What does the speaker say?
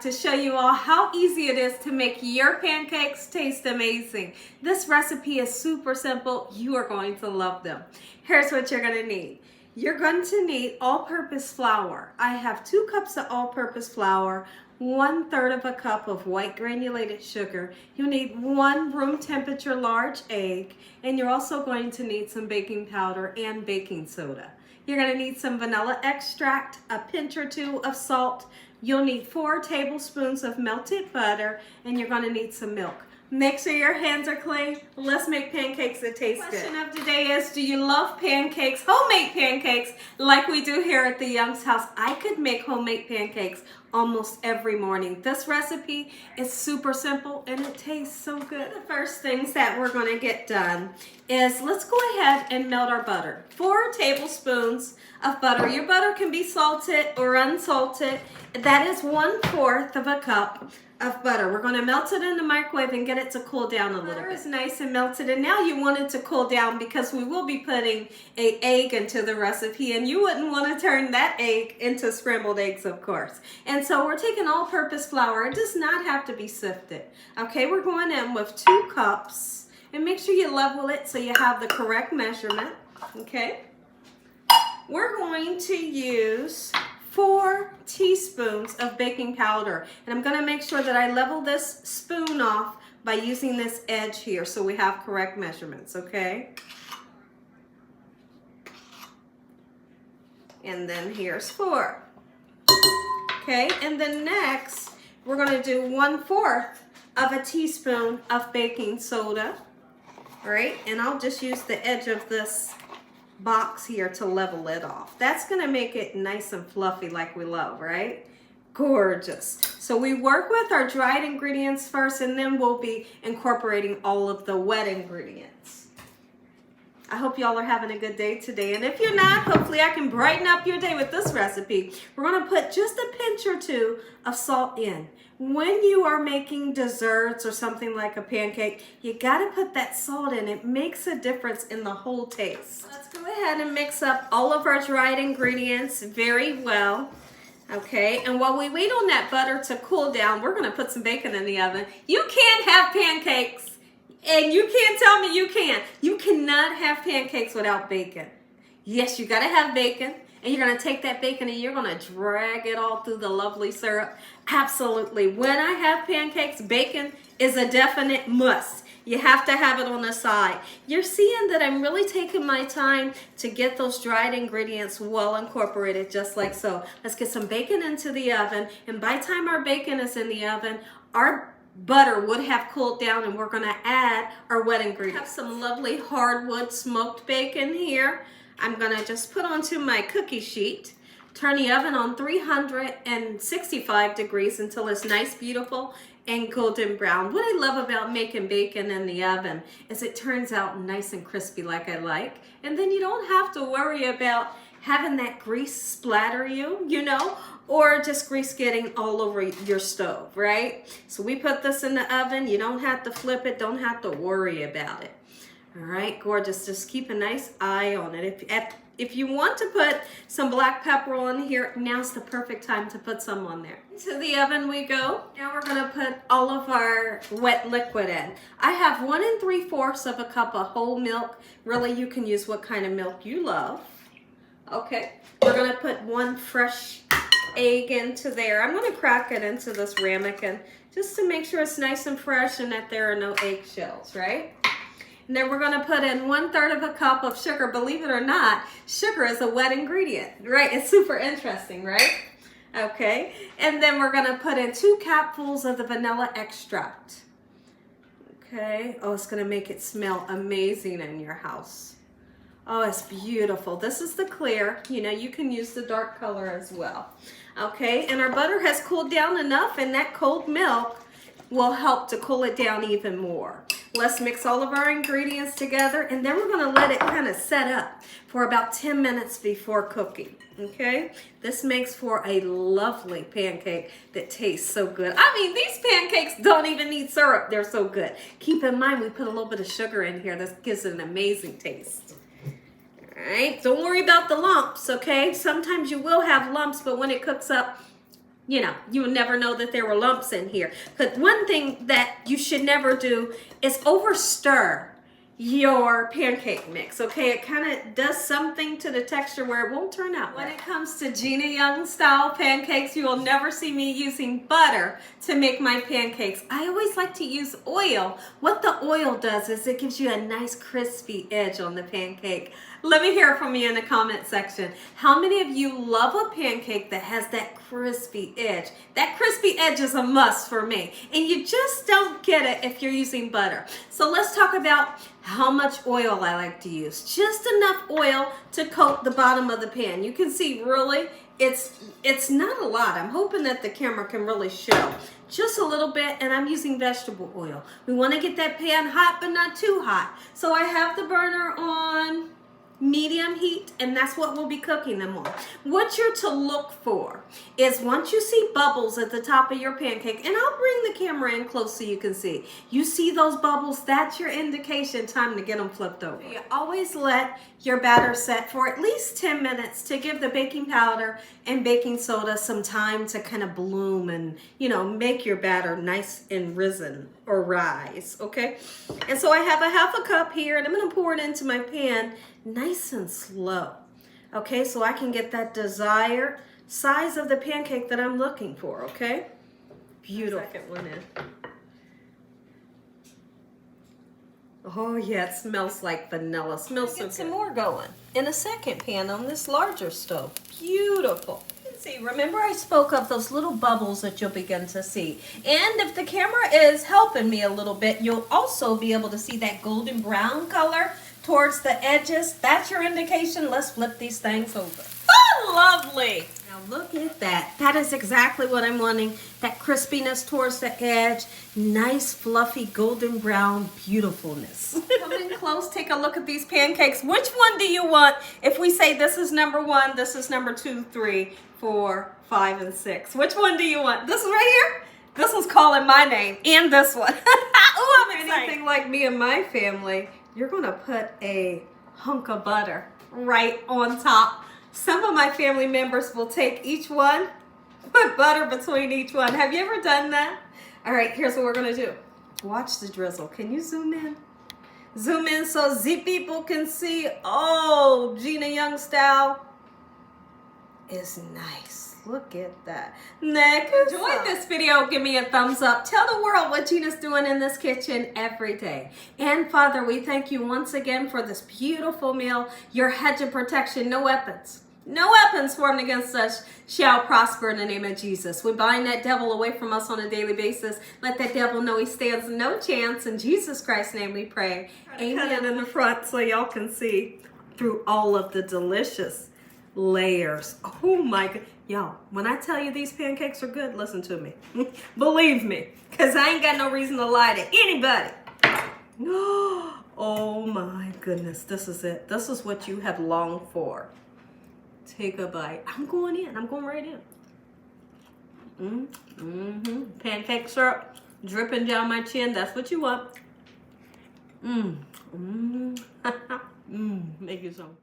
to show you all how easy it is to make your pancakes taste amazing. This recipe is super simple. You are going to love them. Here's what you're going to need. You're going to need all-purpose flour. I have 2 cups of all-purpose flour, 1/3 of a cup of white granulated sugar. You'll need 1 room temperature large egg, and you're also going to need some baking powder and baking soda. You're going to need some vanilla extract, a pinch or 2 of salt. You'll need 4 tablespoons of melted butter, and you're going to need some milk. Make sure your hands are clean. Let's make pancakes that taste good. The question of today is, do you love pancakes, homemade pancakes, like we do here at the Young's house? I could make homemade pancakes almost every morning. This recipe is super simple and it tastes so good. The first things that we're going to get done is let's go ahead and melt our butter. 4 tablespoons of butter. Your butter can be salted or unsalted. That is 1/4 of a cup of butter. We're going to melt it in the microwave and get it to cool down a little bit. Butter is nice and melted, and now you want it to cool down because we will be putting an egg into the recipe, and you wouldn't want to turn that egg into scrambled eggs, of course. And so we're taking all-purpose flour. It does not have to be sifted. Okay, we're going in with 2 cups, and make sure you level it so you have the correct measurement. Okay, we're going to use 4 teaspoons of baking powder, and I'm going to make sure that I level this spoon off by using this edge here so we have correct measurements, okay? And then here's 4. Okay, and then next we're going to do 1/4 of a teaspoon of baking soda. All right, and I'll just use the edge of this box here to level it off. That's going to make it nice and fluffy like we love, right? Gorgeous. So we work with our dried ingredients first, and then we'll be incorporating all of the wet ingredients. I hope y'all are having a good day today, and if you're not, hopefully I can brighten up your day with this recipe. We're going to put just a pinch or 2 of salt in. When you are making desserts or something like a pancake, you got to put that salt in. It makes a difference in the whole taste. Let's go ahead and mix up all of our dried ingredients very well. Okay, and while we wait on that butter to cool down, we're going to put some bacon in the oven. You can't have pancakes, and you can't tell me you can. You cannot have pancakes without bacon. Yes, you got to have bacon. And you're going to take that bacon and you're going to drag it all through the lovely syrup. Absolutely. When I have pancakes, bacon is a definite must. You have to have it on the side. You're seeing that I'm really taking my time to get those dried ingredients well incorporated, just like so. Let's get some bacon into the oven. And by the time our bacon is in the oven, our butter would have cooled down, and we're going to add our wet ingredients. I have some lovely hardwood smoked bacon here. I'm going to just put onto my cookie sheet, turn the oven on 365 degrees until it's nice, beautiful, and golden brown. What I love about making bacon in the oven is it turns out nice and crispy like I like. And then you don't have to worry about having that grease splatter you know, or just grease getting all over your stove, right? So we put this in the oven. You don't have to flip it, don't have to worry about it. All right, gorgeous. Just keep a nice eye on it. If you want to put some black pepper on here, now's the perfect time to put some on there. To the oven we go. Now we're going to put all of our wet liquid in. I have 1 3/4 of a cup of whole milk. Really, you can use what kind of milk you love. Okay, we're going to put 1 fresh egg into there. I'm going to crack it into this ramekin just to make sure it's nice and fresh and that there are no eggshells, right? And then we're going to put in 1/3 of a cup of sugar. Believe it or not, sugar is a wet ingredient, right? It's super interesting, right? Okay. And then we're going to put in 2 capfuls of the vanilla extract. Okay. Oh, it's going to make it smell amazing in your house. Oh, it's beautiful. This is the clear. You know, you can use the dark color as well. Okay. And our butter has cooled down enough, and that cold milk will help to cool it down even more. Let's mix all of our ingredients together, and then we're going to let it kind of set up for about 10 minutes before cooking. Okay, this makes for a lovely pancake that tastes so good. I mean, these pancakes don't even need syrup. They're so good. Keep in mind, we put a little bit of sugar in here. This gives it an amazing taste. All right, don't worry about the lumps, okay? Sometimes you will have lumps, but when it cooks up, you know, you would never know that there were lumps in here. But one thing that you should never do is over stir your pancake mix, okay? It kind of does something to the texture where it won't turn out right. When it comes to Gina Young style pancakes, you will never see me using butter to make my pancakes. I always like to use oil. What the oil does is it gives you a nice crispy edge on the pancake. Let me hear from you in the comment section. How many of you love a pancake that has that crispy edge? That crispy edge is a must for me. And you just don't get it if you're using butter. So let's talk about how much oil I like to use. Just enough oil to coat the bottom of the pan. You can see really, it's not a lot. I'm hoping that the camera can really show. Just a little bit, and I'm using vegetable oil. We want to get that pan hot, but not too hot. So I have the burner on medium heat, and that's what we'll be cooking them on. What you're to look for is once you see bubbles at the top of your pancake, and I'll bring the camera in close so you can see. You see those bubbles, that's your indication time to get them flipped over. You always let your batter set for at least 10 minutes to give the baking powder and baking soda some time to kind of bloom and, you know, make your batter nice and risen or rise, okay? And so I have a half a cup here, and I'm going to pour it into my pan nice and slow, okay, so I can get that desired size of the pancake that I'm looking for, okay? Beautiful. Second one in. Oh yeah, it smells like vanilla. Smells so good. Get some more going in a second pan on this larger stove. Beautiful. See, remember I spoke of those little bubbles that you'll begin to see. And if the camera is helping me a little bit, you'll also be able to see that golden brown color towards the edges. That's your indication. Let's flip these things over. Oh, lovely. Now look at that. That is exactly what I'm wanting. That crispiness towards the edge. Nice, fluffy, golden brown beautifulness. Come in close, take a look at these pancakes. Which one do you want? If we say this is number 1, this is number 2, 3, 4, 5, and 6. Which one do you want? This one right here? This one's calling my name. And this one. Oh, I'm excited. Anything like me and my family, you're going to put a hunk of butter right on top. Some of my family members will take each one, put butter between each one. Have you ever done that? All right, here's what we're going to do. Watch the drizzle. Can you zoom in? Zoom in so Z people can see. Oh, Gina Young style is nice. Look at that. Next, enjoyed this video, give me a thumbs up. Tell the world what Gina's doing in this kitchen every day. And Father, we thank you once again for this beautiful meal, your hedge of protection, no weapons. No weapons formed against us shall prosper in the name of Jesus. We bind that devil away from us on a daily basis. Let that devil know he stands no chance. In Jesus Christ's name we pray. Amen. Cut it in the front so y'all can see through all of the delicious layers. Oh my God. Y'all, when I tell you these pancakes are good, listen to me. Believe me, because I ain't got no reason to lie to anybody. Oh my goodness, this is it. This is what you have longed for. Take a bite. I'm going in. I'm going right in. Pancake syrup dripping down my chin. That's what you want. Make it some.